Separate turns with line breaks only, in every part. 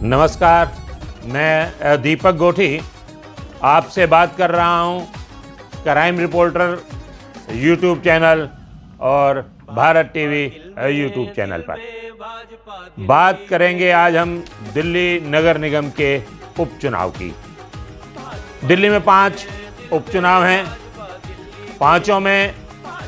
नमस्कार, मैं दीपक गोठी आपसे बात कर रहा हूं क्राइम रिपोर्टर यूट्यूब चैनल और भारत टीवी यूट्यूब चैनल पर। बात करेंगे आज हम दिल्ली नगर निगम के उपचुनाव की। दिल्ली में 5 उपचुनाव हैं। पांचों में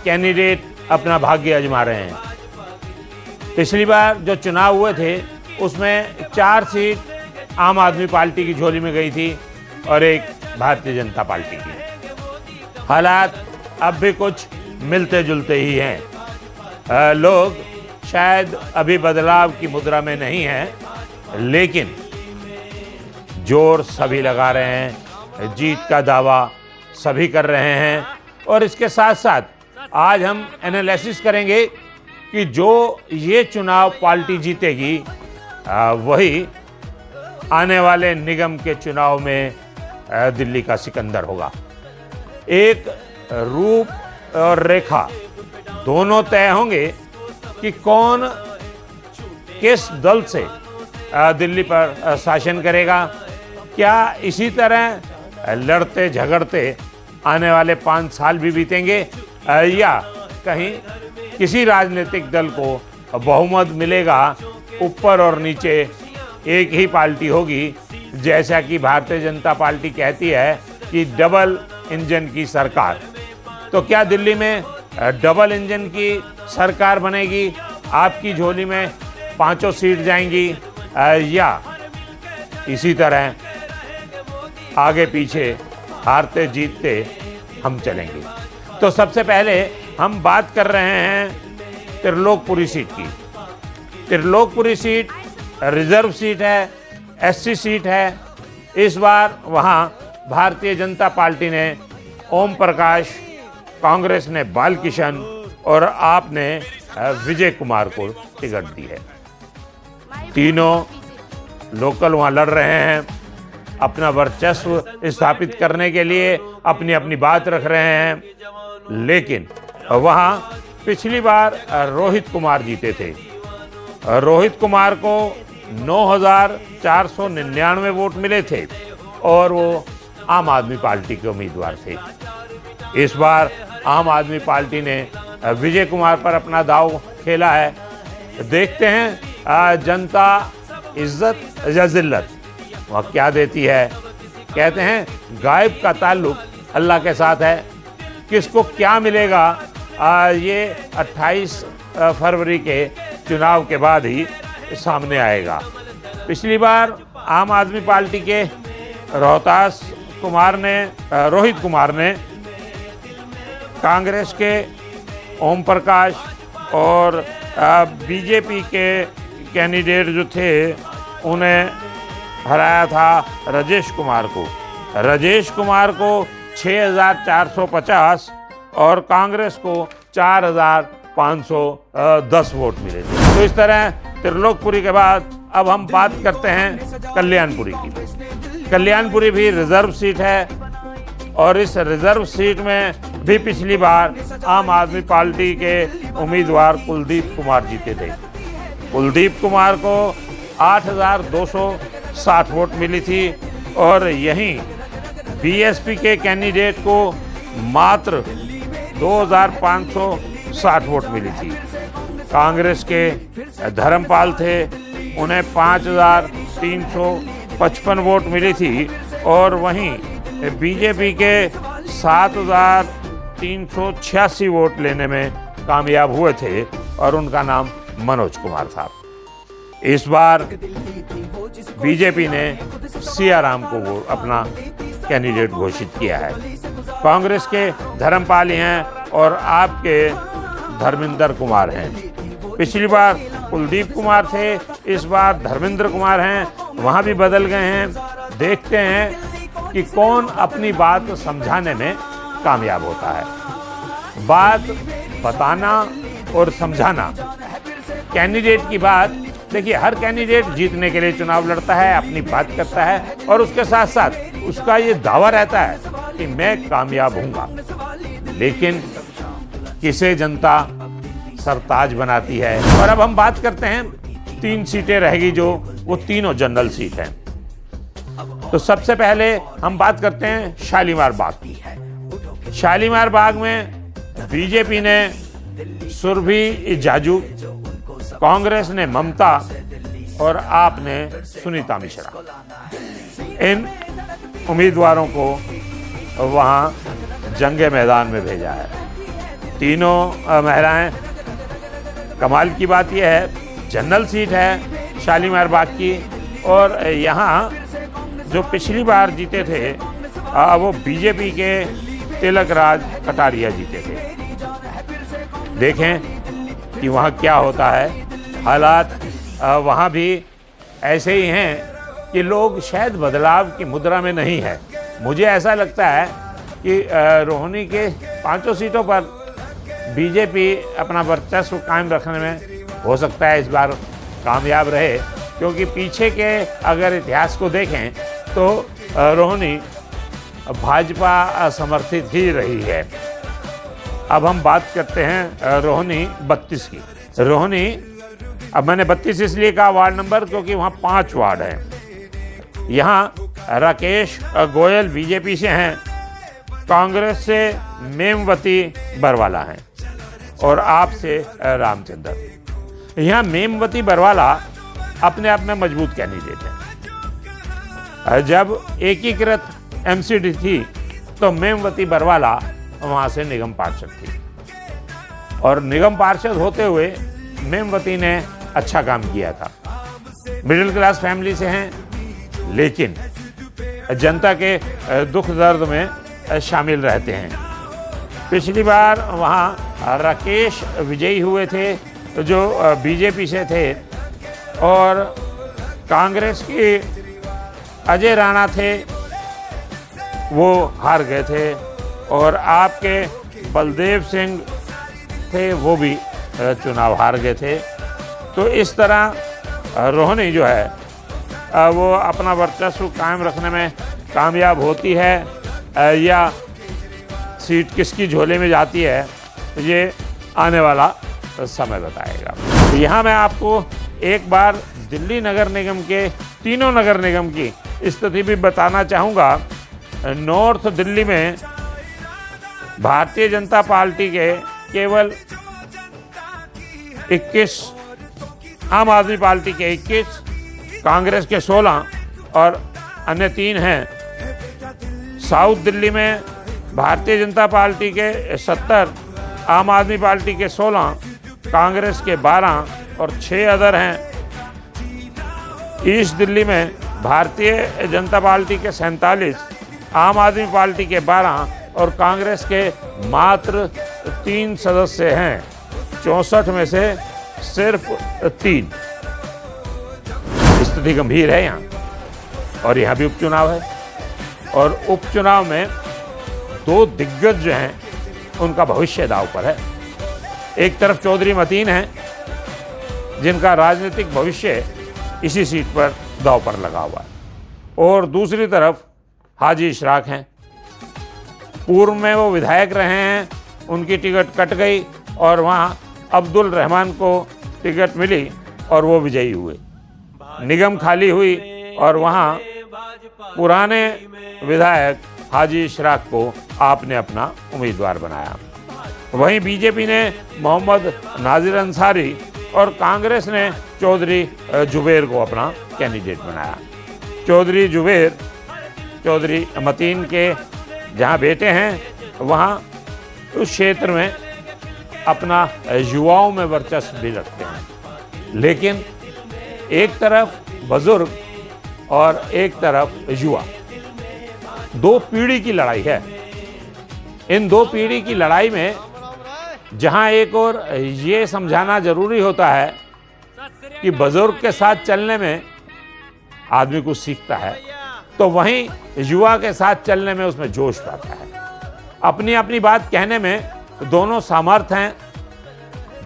कैंडिडेट अपना भाग्य आजमा रहे हैं। पिछली बार जो चुनाव हुए थे उसमें 4 सीट आम आदमी पार्टी की झोली में गई थी और 1 भारतीय जनता पार्टी की। हालात अब भी कुछ मिलते जुलते ही हैं। लोग शायद अभी बदलाव की मुद्रा में नहीं हैं, लेकिन जोर सभी लगा रहे हैं, जीत का दावा सभी कर रहे हैं। और इसके साथ साथ आज हम एनालिसिस करेंगे कि जो ये चुनाव पार्टी जीतेगी वही आने वाले निगम के चुनाव में दिल्ली का सिकंदर होगा। एक रूप और रेखा दोनों तय होंगे कि कौन किस दल से दिल्ली पर शासन करेगा। क्या इसी तरह लड़ते झगड़ते आने वाले 5 साल भी बीतेंगे या कहीं किसी राजनीतिक दल को बहुमत मिलेगा, ऊपर और नीचे एक ही पार्टी होगी, जैसा कि भारतीय जनता पार्टी कहती है कि डबल इंजन की सरकार। तो क्या दिल्ली में डबल इंजन की सरकार बनेगी? आपकी झोली में 5 सीट जाएंगी या इसी तरह आगे पीछे हारते जीतते हम चलेंगे? तो सबसे पहले हम बात कर रहे हैं त्रिलोकपुरी सीट की। त्रिलोकपुरी सीट रिजर्व सीट है, एससी सीट है। इस बार वहां भारतीय जनता पार्टी ने ओम प्रकाश, कांग्रेस ने बालकिशन और आप ने विजय कुमार को टिकट दी है। तीनों लोकल वहां लड़ रहे हैं, अपना वर्चस्व स्थापित करने के लिए अपनी अपनी बात रख रहे हैं। लेकिन वहां पिछली बार रोहित कुमार जीते थे। रोहित कुमार को 9,499 वोट मिले थे और वो आम आदमी पार्टी के उम्मीदवार थे। इस बार आम आदमी पार्टी ने विजय कुमार पर अपना दांव खेला है। देखते हैं जनता इज्जत या जिल्लत वह क्या देती है। कहते हैं गायब का ताल्लुक अल्लाह के साथ है। किसको क्या मिलेगा ये 28 फरवरी के चुनाव के बाद ही सामने आएगा। पिछली बार आम आदमी पार्टी के रोहित कुमार ने कांग्रेस के ओम प्रकाश और बीजेपी के कैंडिडेट जो थे उन्हें हराया था राजेश कुमार को। राजेश कुमार को 6,450 और कांग्रेस को 4,510 वोट मिले थे। तो इस तरह त्रिलोकपुरी के बाद अब हम बात करते हैं कल्याणपुरी की। कल्याणपुरी भी रिजर्व सीट है और इस रिजर्व सीट में भी पिछली बार आम आदमी पार्टी के उम्मीदवार कुलदीप कुमार जीते थे। कुलदीप कुमार को 8,260 वोट मिली थी और यहीं बीएसपी के कैंडिडेट को मात्र 2,560 वोट मिली थी। कांग्रेस के धर्मपाल थे, उन्हें 5,355 वोट मिली थी और वहीं बीजेपी के 7,386 वोट लेने में कामयाब हुए थे और उनका नाम मनोज कुमार था। इस बार बीजेपी ने सियाराम को वो अपना कैंडिडेट घोषित किया है। कांग्रेस के धर्मपाल हैं और आपके धर्मेंद्र कुमार हैं। पिछली बार कुलदीप कुमार थे, इस बार धर्मेंद्र कुमार हैं। वहां भी बदल गए हैं। देखते हैं कि कौन अपनी बात समझाने में कामयाब होता है। बात बताना और समझाना, कैंडिडेट की बात। देखिए, हर कैंडिडेट जीतने के लिए चुनाव लड़ता है, अपनी बात करता है और उसके साथ साथ उसका ये दावा रहता है कि मैं कामयाब हूँगा। लेकिन किसे जनता सरताज बनाती है। और अब हम बात करते हैं 3 सीटें रहेगी जो वो तीनों जनरल सीट हैं। तो सबसे पहले हम बात करते हैं शालीमार बाग की। शालीमार बाग में बीजेपी ने सुरभि जाजू, कांग्रेस ने ममता और आप ने सुनीता मिश्रा, इन उम्मीदवारों को वहां जंगे मैदान में भेजा है। तीनों महिलाएं। कमाल की बात यह है, जनरल सीट है शालीमार बाग की, और यहाँ जो पिछली बार जीते थे वो बीजेपी के तिलक राज कटारिया जीते थे। देखें कि वहाँ क्या होता है। हालात वहाँ भी ऐसे ही हैं कि लोग शायद बदलाव की मुद्रा में नहीं है। मुझे ऐसा लगता है कि रोहिणी के 5 सीटों पर बीजेपी अपना वर्चस्व कायम रखने में हो सकता है इस बार कामयाब रहे, क्योंकि पीछे के अगर इतिहास को देखें तो रोहिणी भाजपा समर्थित ही रही है। अब हम बात करते हैं रोहिणी 32 की। रोहिणी, अब मैंने 32 इसलिए कहा वार्ड नंबर क्योंकि वहाँ 5 वार्ड हैं। यहाँ राकेश गोयल बीजेपी से हैं, कांग्रेस से मेमवती बरवाला हैं और आप से रामचंद्र। यहाँ मेमवती बरवाला अपने आप में मजबूत कैंडिडेट है। जब एकीकृत एमसीडी थी तो मेमवती बरवाला वहाँ से निगम पार्षद थी, और निगम पार्षद होते हुए मेमवती ने अच्छा काम किया था। मिडिल क्लास फैमिली से हैं, लेकिन जनता के दुख दर्द में शामिल रहते हैं। पिछली बार वहाँ राकेश विजयी हुए थे जो बीजेपी से थे, और कांग्रेस के अजय राणा थे, वो हार गए थे, और आपके बलदेव सिंह थे, वो भी चुनाव हार गए थे। तो इस तरह रोहिणी जो है वो अपना वर्चस्व कायम रखने में कामयाब होती है या सीट किसकी झोले में जाती है, ये आने वाला समय बताएगा। तो यहाँ मैं आपको एक बार दिल्ली नगर निगम के तीनों नगर निगम की स्थिति भी बताना चाहूँगा। नॉर्थ दिल्ली में भारतीय जनता पार्टी के केवल 21, आम आदमी पार्टी के 21, कांग्रेस के 16 और अन्य 3 हैं। साउथ दिल्ली में भारतीय जनता पार्टी के 70, आम आदमी पार्टी के 16, कांग्रेस के 12 और 6 अदर हैं। ईस्ट दिल्ली में भारतीय जनता पार्टी के 47, आम आदमी पार्टी के 12 और कांग्रेस के मात्र 3 सदस्य हैं। 64 में से सिर्फ 3। स्थिति गंभीर है यहाँ, और यहाँ भी उपचुनाव है, और उपचुनाव में 2 दिग्गज जो हैं उनका भविष्य दांव पर है। एक तरफ चौधरी मतीन हैं, जिनका राजनीतिक भविष्य इसी सीट पर दांव पर लगा हुआ है, और दूसरी तरफ हाजी इशराक हैं। पूर्व में वो विधायक रहे हैं, उनकी टिकट कट गई और वहाँ अब्दुल रहमान को टिकट मिली और वो विजयी हुए। निगम खाली हुई और वहाँ पुराने विधायक हाजी इशराक को आपने अपना उम्मीदवार बनाया। वहीं बीजेपी ने मोहम्मद नाजिर अंसारी और कांग्रेस ने चौधरी जुबैर को अपना कैंडिडेट बनाया। चौधरी जुबैर चौधरी मतीन के जहाँ बेटे हैं, वहाँ उस क्षेत्र में अपना युवाओं में वर्चस्व भी रखते हैं। लेकिन एक तरफ बुजुर्ग और एक तरफ युवा, 2 पीढ़ी की लड़ाई है। इन 2 पीढ़ी की लड़ाई में जहाँ एक और ये समझाना जरूरी होता है कि बुजुर्ग के साथ चलने में आदमी कुछ सीखता है, तो वहीं युवा के साथ चलने में उसमें जोश आता है। अपनी अपनी बात कहने में दोनों सामर्थ्य हैं।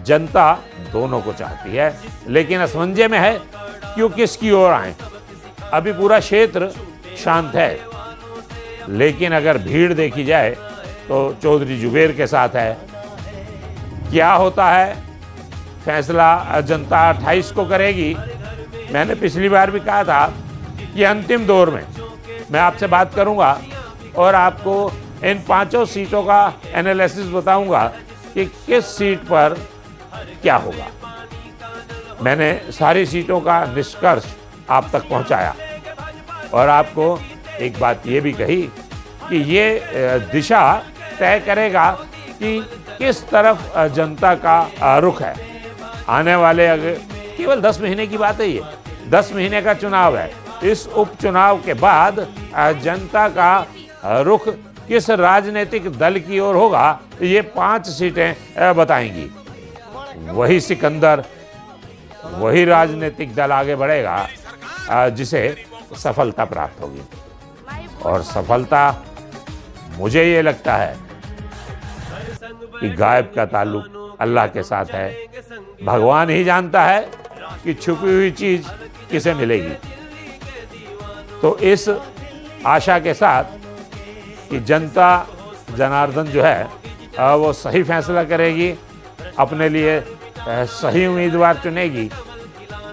जनता दोनों को चाहती है, लेकिन असमंजस में है कि वो किसकी ओर आए। अभी पूरा क्षेत्र शांत है, लेकिन अगर भीड़ देखी जाए तो चौधरी जुबैर के साथ है। क्या होता है फैसला जनता 28 को करेगी। मैंने पिछली बार भी कहा था कि अंतिम दौर में मैं आपसे बात करूंगा और आपको इन 5 सीटों का एनालिसिस बताऊंगा कि किस सीट पर क्या होगा। मैंने सारी सीटों का निष्कर्ष आप तक पहुंचाया और आपको एक बात ये भी कही कि ये दिशा तय करेगा कि किस तरफ जनता का रुख है। आने वाले केवल 10 महीने की बात है, ये 10 महीने का चुनाव है। इस उपचुनाव के बाद जनता का रुख किस राजनीतिक दल की ओर होगा, ये 5 सीटें बताएंगी। वही सिकंदर, वही राजनीतिक दल आगे बढ़ेगा जिसे सफलता प्राप्त होगी। और सफलता, मुझे ये लगता है कि गायब का ताल्लुक अल्लाह के साथ है। भगवान ही जानता है कि छुपी हुई चीज किसे मिलेगी। तो इस आशा के साथ कि जनता जनार्दन जो है वो सही फैसला करेगी, अपने लिए सही उम्मीदवार चुनेगी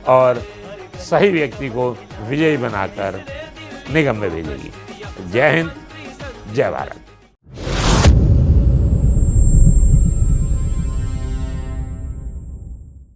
और सही व्यक्ति को विजयी बनाकर निगम में भेजेगी। जय हिंद, जय भारत।